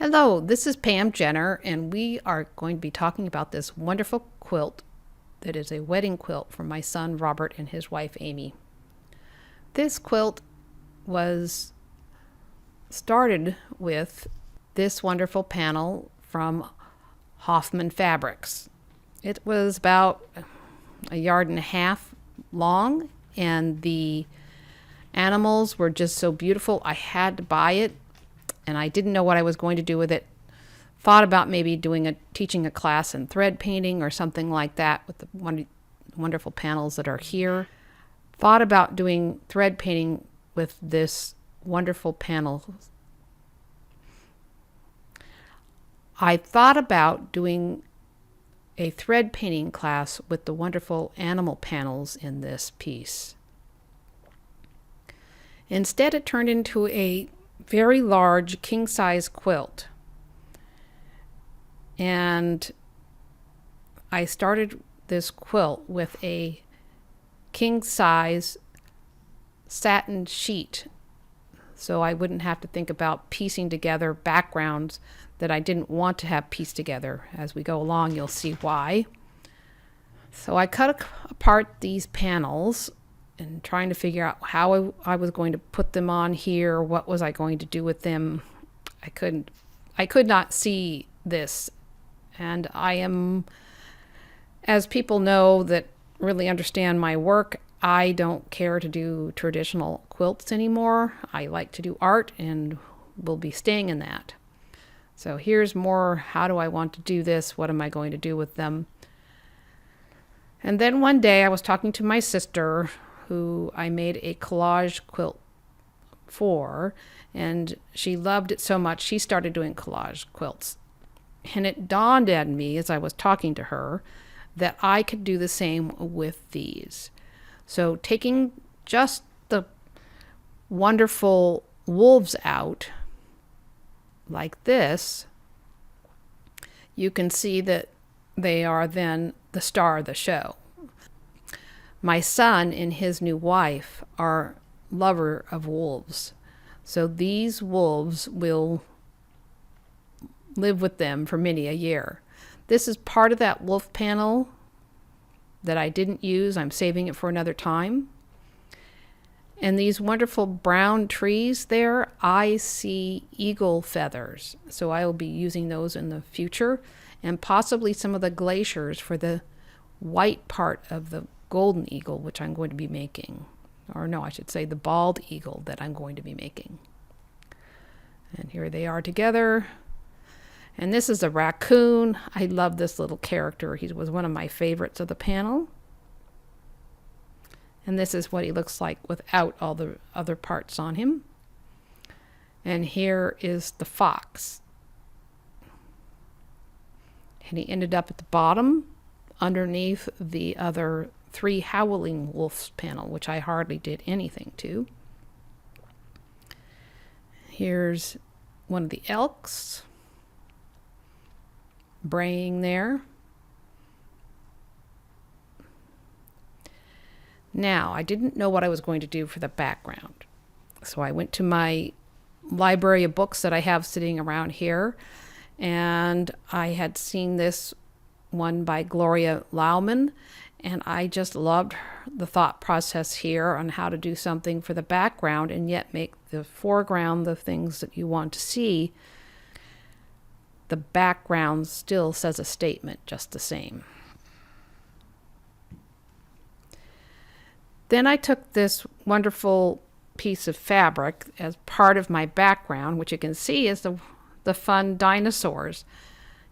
Hello, this is Pam Jenner, and we are going to be talking about this wonderful quilt that is a wedding quilt for my son Robert and his wife Amy. This quilt was started with this wonderful panel from Hoffman Fabrics. It was about a yard and a half long, and the animals were just so beautiful. I had to buy it, and I didn't know what I was going to do with it. Thought about maybe teaching a class in thread painting or something like that with the wonderful panels that are here. Thought about doing thread painting with this wonderful panel. I thought about doing a thread painting class with the wonderful animal panels in this piece. Instead, it turned into a very large king-size quilt. And I started this quilt with a king-size satin sheet, so I wouldn't have to think about piecing together backgrounds that I didn't want to have pieced together. As we go along, you'll see why. So I cut apart these panels and trying to figure out how I was going to put them on here. What was I going to do with them? I could not see this. And I am, as people know that really understand my work, I don't care to do traditional quilts anymore. I like to do art and will be staying in that. So here's more, how do I want to do this? What am I going to do with them? And then one day I was talking to my sister, who I made a collage quilt for, and she loved it so much she started doing collage quilts. And it dawned on me as I was talking to her that I could do the same with these. So taking just the wonderful wolves out like this, you can see that they are then the star of the show. My son and his new wife are lover of wolves. So these wolves will live with them for many a year. This is part of that wolf panel that I didn't use. I'm saving it for another time. And these wonderful brown trees there, I see eagle feathers. So I will be using those in the future, and possibly some of the glaciers for the white part of the golden eagle, which I'm going to be making. Or no, I should say the bald eagle that I'm going to be making. And here they are together. And this is a raccoon. I love this little character. He was one of my favorites of the panel. And this is what he looks like without all the other parts on him. And here is the fox. And he ended up at the bottom underneath the other 3 howling wolves panel, which I hardly did anything to. Here's one of the elks braying there. Now, I didn't know what I was going to do for the background. So I went to my library of books that I have sitting around here, and I had seen this one by Gloria Lauman, and I just loved the thought process here on how to do something for the background and yet make the foreground the things that you want to see. The background still says a statement just the same. Then I took this wonderful piece of fabric as part of my background, which you can see is the fun dinosaurs.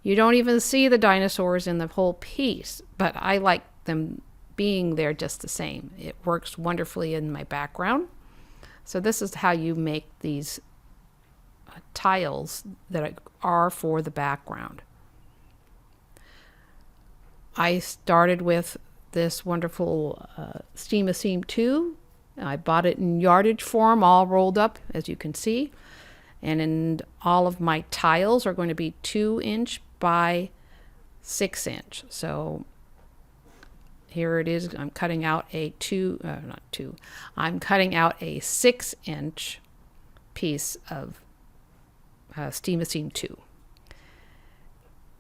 You don't even see the dinosaurs in the whole piece, but I like them being there just the same. It works wonderfully in my background. So this is how you make these tiles that are for the background. I started with this wonderful Steam Seam 2. I bought it in yardage form, all rolled up, as you can see. And all of my tiles are going to be 2-inch by 6-inch. So here it is. I'm cutting out a I'm cutting out a 6-inch piece of Steamacine 2.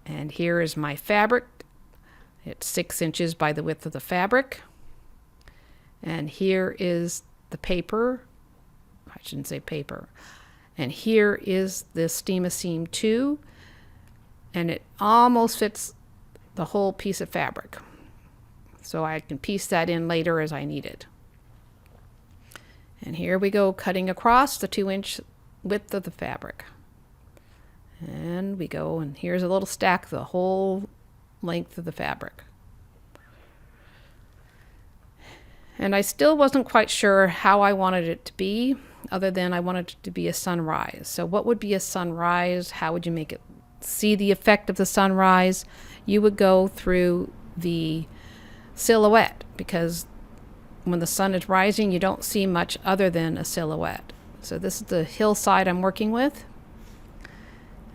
And here is my fabric. It's 6 inches by the width of the fabric. And here is the paper. I shouldn't say paper. And here is the Steamacine 2. And it almost fits the whole piece of fabric. So I can piece that in later as I need it. And here we go, cutting across the 2-inch width of the fabric. And we go, and here's a little stack the whole length of the fabric. And I still wasn't quite sure how I wanted it to be, other than I wanted it to be a sunrise. So what would be a sunrise? How would you make it see the effect of the sunrise? You would go through the silhouette, because when the sun is rising, you don't see much other than a silhouette. So this is the hillside I'm working with.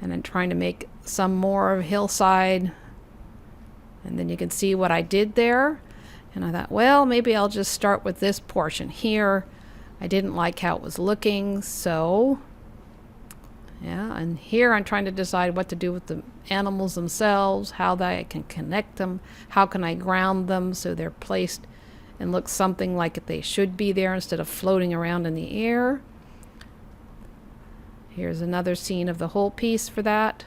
And I'm trying to make some more of a hillside. And then you can see what I did there. And I thought, well, maybe I'll just start with this portion here. I didn't like how it was looking, so yeah. And here I'm trying to decide what to do with the animals themselves, how I can connect them, how can I ground them so they're placed and look something like they should be there instead of floating around in the air. Here's another scene of the whole piece for that.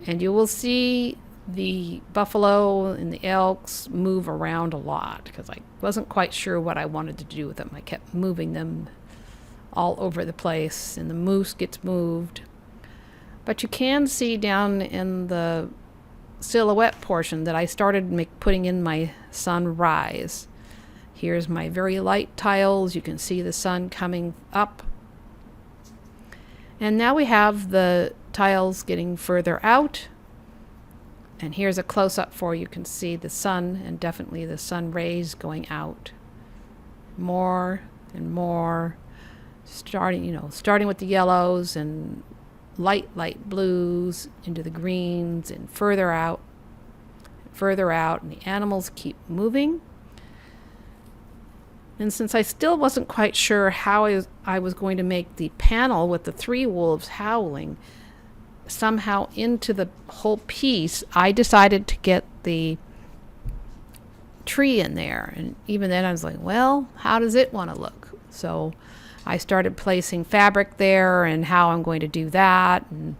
And you will see the buffalo and the elks move around a lot because I wasn't quite sure what I wanted to do with them. I kept moving them all over the place, and the moose gets moved. But you can see down in the silhouette portion that I started putting in my sunrise. Here's my very light tiles. You can see the sun coming up. And now we have the tiles getting further out. And here's a close-up for you can see the sun, and definitely the sun rays going out. More and more, starting with the yellows and light blues into the greens and further out, and the animals keep moving. And since I still wasn't quite sure how I was going to make the panel with the 3 wolves howling somehow into the whole piece, I decided to get the tree in there. And even then I was like, well, how does it want to look? So I started placing fabric there and how I'm going to do that. And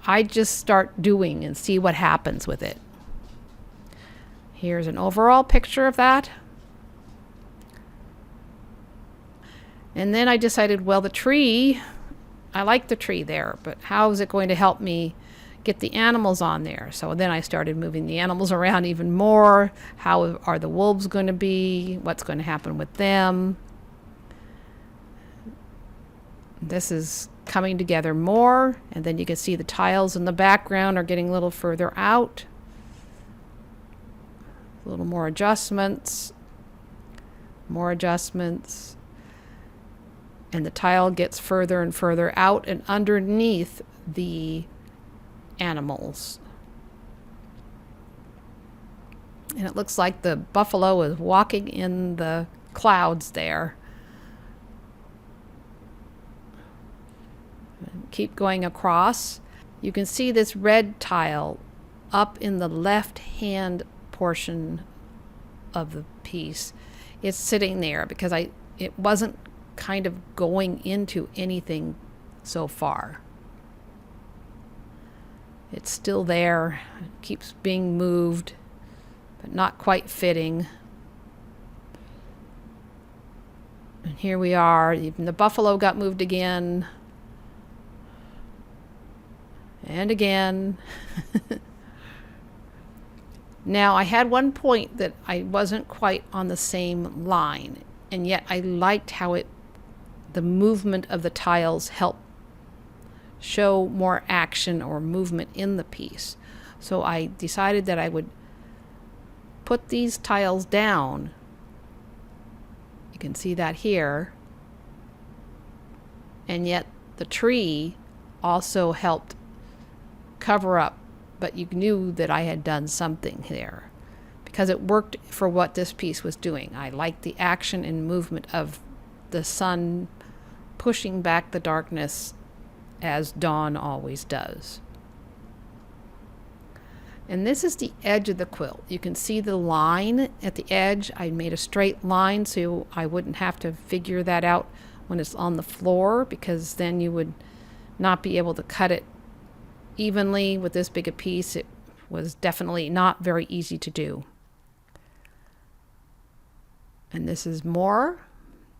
I just start doing and see what happens with it. Here's an overall picture of that. And then I decided, well, the tree, I like the tree there, but how is it going to help me get the animals on there? So then I started moving the animals around even more. How are the wolves going to be? What's going to happen with them? This is coming together more, and then you can see the tiles in the background are getting a little further out. A little more adjustments. And the tile gets further and further out and underneath the animals. And it looks like the buffalo is walking in the clouds there. Keep going across. You can see this red tile up in the left-hand portion of the piece. It's sitting there because it wasn't kind of going into anything so far. It's still there. It keeps being moved, but not quite fitting. And here we are. Even the buffalo got moved again. And again. Now, I had one point that I wasn't quite on the same line, and yet I liked how the movement of the tiles helped show more action or movement in the piece. So I decided that I would put these tiles down. You can see that here. And yet the tree also helped cover up, but you knew that I had done something there because it worked for what this piece was doing. I liked the action and movement of the sun pushing back the darkness as dawn always does. And this is the edge of the quilt. You can see the line at the edge. I made a straight line so I wouldn't have to figure that out when it's on the floor, because then you would not be able to cut it evenly with this big a piece. It was definitely not very easy to do. And this is more,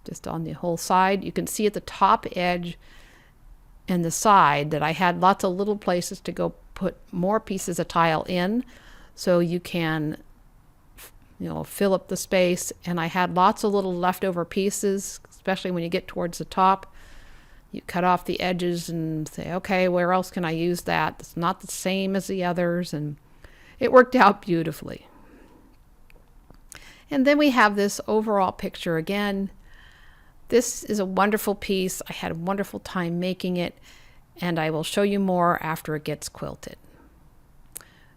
just on the whole side. You can see at the top edge and the side that I had lots of little places to go put more pieces of tile in, so you can, fill up the space. And I had lots of little leftover pieces, especially when you get towards the top. You cut off the edges and say, okay, where else can I use that? It's not the same as the others, and it worked out beautifully. And then we have this overall picture again. This is a wonderful piece. I had a wonderful time making it, and I will show you more after it gets quilted.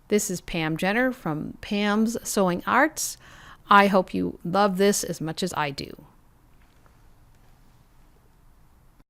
This is Pam Jenner from Pam's Sewing Arts. I hope you love this as much as I do.